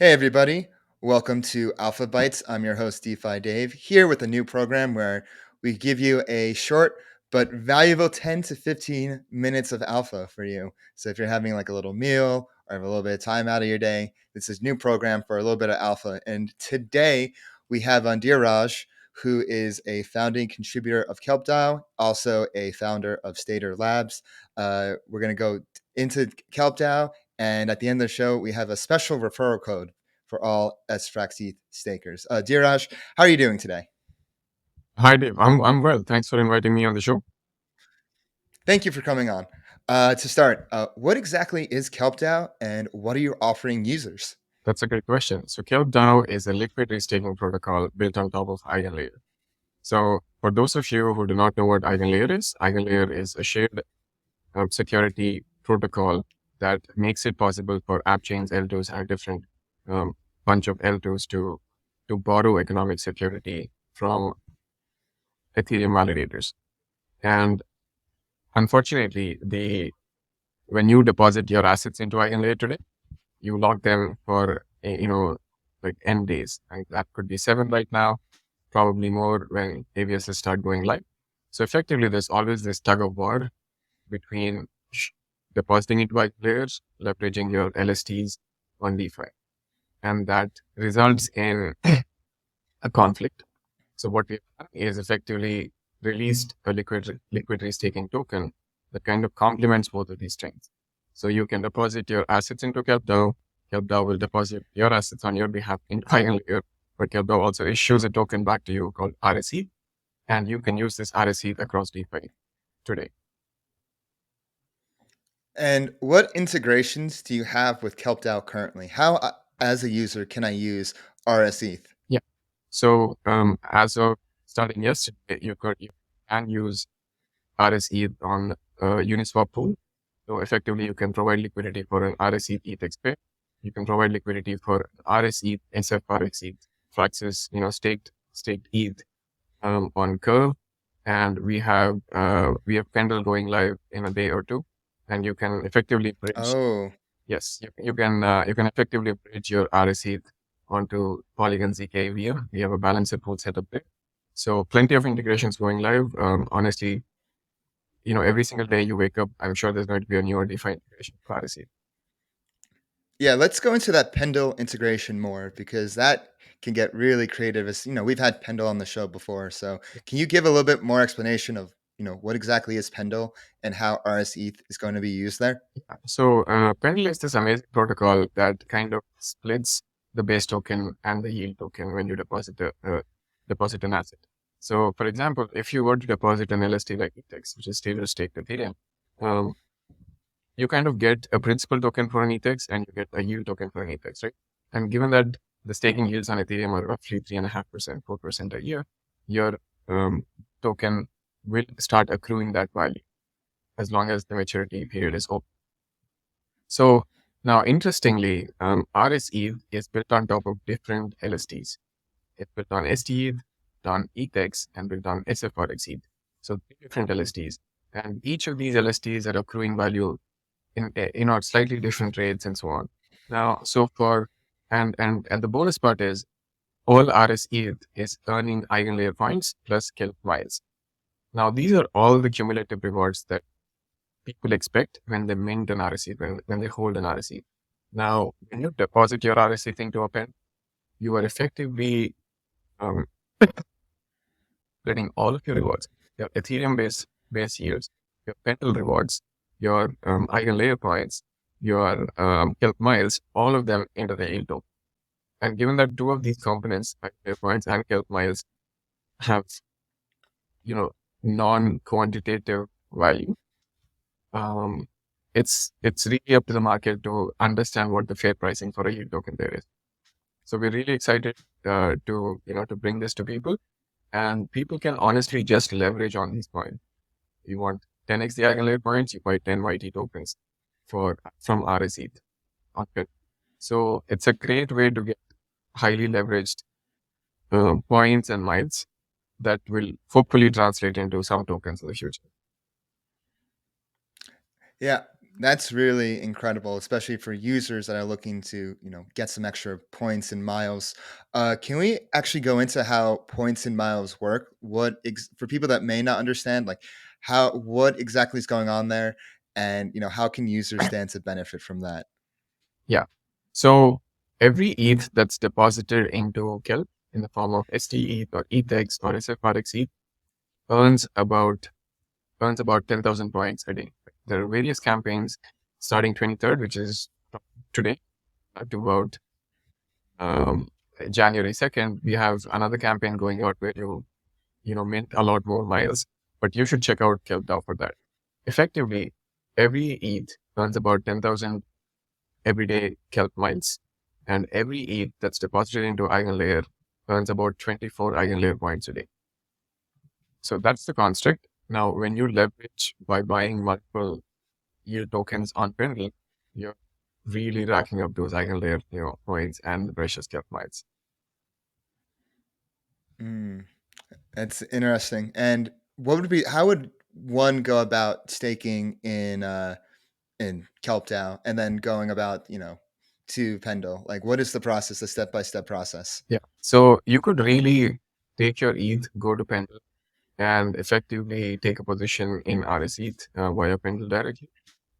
Hey everybody, welcome to AlphaBytes. I'm your host DeFi Dave, here with a new program where we give you a short but valuable 10 to 15 minutes of alpha for you. So if you're having like a little meal or have a little bit of time out of your day, this is a new program for a little bit of alpha. And today we have on Dheeraj, who is a founding contributor of Kelp DAO, also a founder of Stater Labs. We're going to go into Kelp DAO, and at the end of the show, we have a special referral code for all rsETH stakers. Dheeraj, how are you doing today? Hi, Dave. I'm well. Thanks for inviting me on the show. Thank you for coming on. To start, what exactly is Kelp DAO and what are you offering users? That's a great question. So Kelp DAO is a liquidity staking protocol built on top of EigenLayer. So for those of you who do not know what EigenLayer is a shared security protocol that makes it possible for app chains L2s and different um, bunch of L2s to borrow economic security from Ethereum validators. And unfortunately, when you deposit your assets into EigenLayer today, you lock them for, like N days. And that could be 7 right now, probably more when AVSs start going live. So effectively, there's always this tug of war between depositing into white players, leveraging your LSTs on DeFi. And that results in a conflict. So what we've done is effectively released a liquidity staking token that kind of complements both of these things. So you can deposit your assets into Kelp DAO. Kelp DAO will deposit your assets on your behalf in EigenLayer, but Kelp DAO also issues a token back to you called rsETH, and you can use this rsETH across DeFi today. And what integrations do you have with Kelp DAO currently? How, as a user, can I use rsETH? Yeah. So as of starting yesterday, you can use rsETH on Uniswap pool. So effectively, you can provide liquidity for an rsETH ETH. You can provide liquidity for rsETH, SF rsETH, Fluxus, staked ETH on Curve, and we have Pendle going live in a day or two, and you can effectively bridge. Oh, Yes, you can effectively bridge your rsETH onto Polygon ZK VM. We have a balancer pool set up there, so plenty of integrations going live. Honestly, every single day you wake up, I'm sure there's going to be a newer DeFi integration for rsETH. yeah, let's go into that Pendle integration more because that can get really creative. As you know, we've had Pendle on the show before. So can you give a little bit more explanation of, what exactly is Pendle and how rsETH is going to be used there? So Pendle is this amazing protocol that kind of splits the base token and the yield token when you deposit an asset. So for example, if you were to deposit an LST like ETH, which is Taylor staked Ethereum, um, you kind of get a principal token for an ETH and you get a yield token for an ETH, right? And given that the staking yields on Ethereum are roughly 3.5%, 4% a year, your token will start accruing that value as long as the maturity period is open. So now, interestingly, rsETH is built on top of different LSTs. It's built on stETH, on ETH, and built on SFRxETH. So three different LSTs, and each of these LSTs are accruing value in slightly different rates and so on. Now, so for and the bonus part is all rsETH is earning EigenLayer points plus Kelp miles. Now, these are all the cumulative rewards that people expect when they mint an rsETH, when they hold an rsETH. Now, when you deposit your rsETH into a pen, you are effectively um, getting all of your rewards, your Ethereum base yields, your Pendle rewards, your EigenLayer points, your Kelp miles, all of them into the yield token. And given that two of these components, EigenLayer points and Kelp miles, have non-quantitative value, um, it's really up to the market to understand what the fair pricing for a yield token there is. So we're really excited to bring this to people, and people can honestly just leverage on these points. You want 10x the EigenLayer points, you buy 10 YT tokens from rsETH on it. So it's a great way to get highly leveraged points and miles that will hopefully translate into some tokens in the future. Yeah, That's really incredible, especially for users that are looking to, get some extra points and miles. Can we actually go into how points and miles work? For people that may not understand, like what exactly is going on there, and how can users stand to benefit from that? Yeah. So every ETH that's deposited into Kelp in the form of st or ETH or SFRX earns about earns about 10,000 points a day. There are various campaigns starting 23rd, which is from today, to about um, January 2nd. We have another campaign going out where you mint a lot more miles, but you should check out Kelp DAO for that. Effectively, every ETH earns about 10,000 everyday Kelp miles, and every ETH that's deposited into EigenLayer earns about 24 EigenLayer points a day. So that's the construct. Now, when you leverage by buying multiple yield tokens on Pendle, you're really racking up those EigenLayer points and the precious Kelp miles. Mm, that's interesting. And how would one go about staking in Kelp DAO and then going about, to Pendle? Like, what is the process, the step by step process? Yeah. So you could really take your ETH, go to Pendle, and effectively take a position in rsETH via Pendle directly.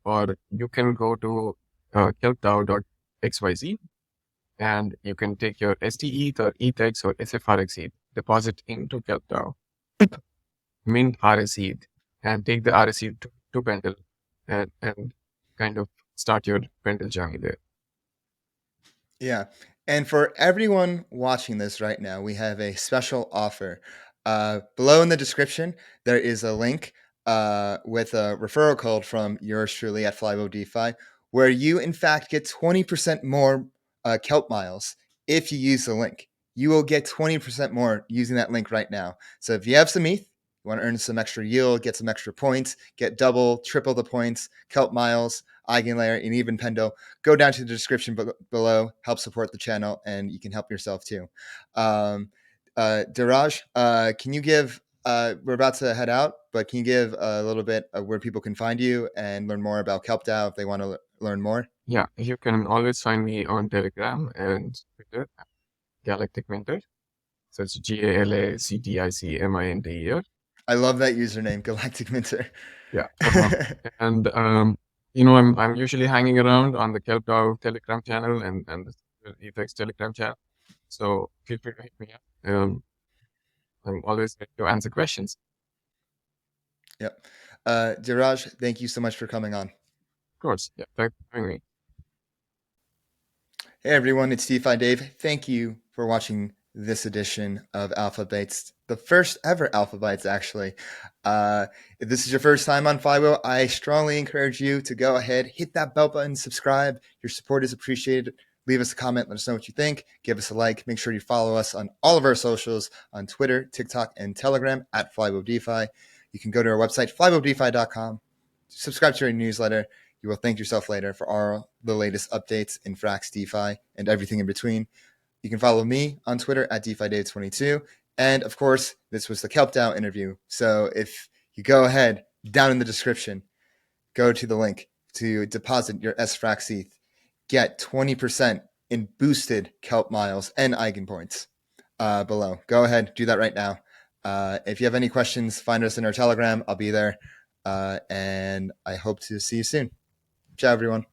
Or you can go to kelpdao.xyz and you can take your st or ETH or SFRX deposit into KelpDAO, mint rsETH, and take the rsETH to Pendle and kind of start your Pendle journey there. Yeah. And for everyone watching this right now, we have a special offer. Below in the description, there is a link with a referral code from yours truly at Flywheel DeFi, where you, in fact, get 20% more Kelp miles if you use the link. You will get 20% more using that link right now. So if you have some ETH, you want to earn some extra yield, get some extra points, get double, triple the points, Kelp miles, EigenLayer, and even Pendle, go down to the description below, help support the channel, and you can help yourself too. Dheeraj, can you give, we're about to head out, but can you give a little bit of where people can find you and learn more about Kelp DAO if they want to learn more? Yeah, you can always find me on Telegram and Twitter, Galactic Minter. So it's GALACTICMINTER. I love that username, Galactic Minter. Yeah. And I'm usually hanging around on the Kelp DAO Telegram channel and the ETH Telegram channel. So feel free to hit me up. I'm always ready to answer questions. Yep. Dheeraj, thank you so much for coming on. Of course. Yeah. Thanks for having me. Hey everyone, it's DeFi Dave. Thank you for watching this edition of AlphaBytes, the first ever AlphaBytes, actually. If this is your first time on Flywheel, I strongly encourage you to go ahead, hit that bell button, subscribe. Your support is appreciated. Leave us a comment, let us know what you think. Give us a like. Make sure you follow us on all of our socials on Twitter, TikTok, and Telegram at Flywheel DeFi. You can go to our website, flywheeldefi.com. Subscribe to our newsletter. You will thank yourself later for all the latest updates in Frax DeFi and everything in between. You can follow me on Twitter at DeFi Dave22. And of course, this was the Kelp DAO interview. So if you go ahead, down in the description, go to the link to deposit your sFrax ETH. Get 20% in boosted Kelp miles and Eigen points below. Go ahead, do that right now. If you have any questions, find us in our Telegram. I'll be there. And I hope to see you soon. Ciao, everyone.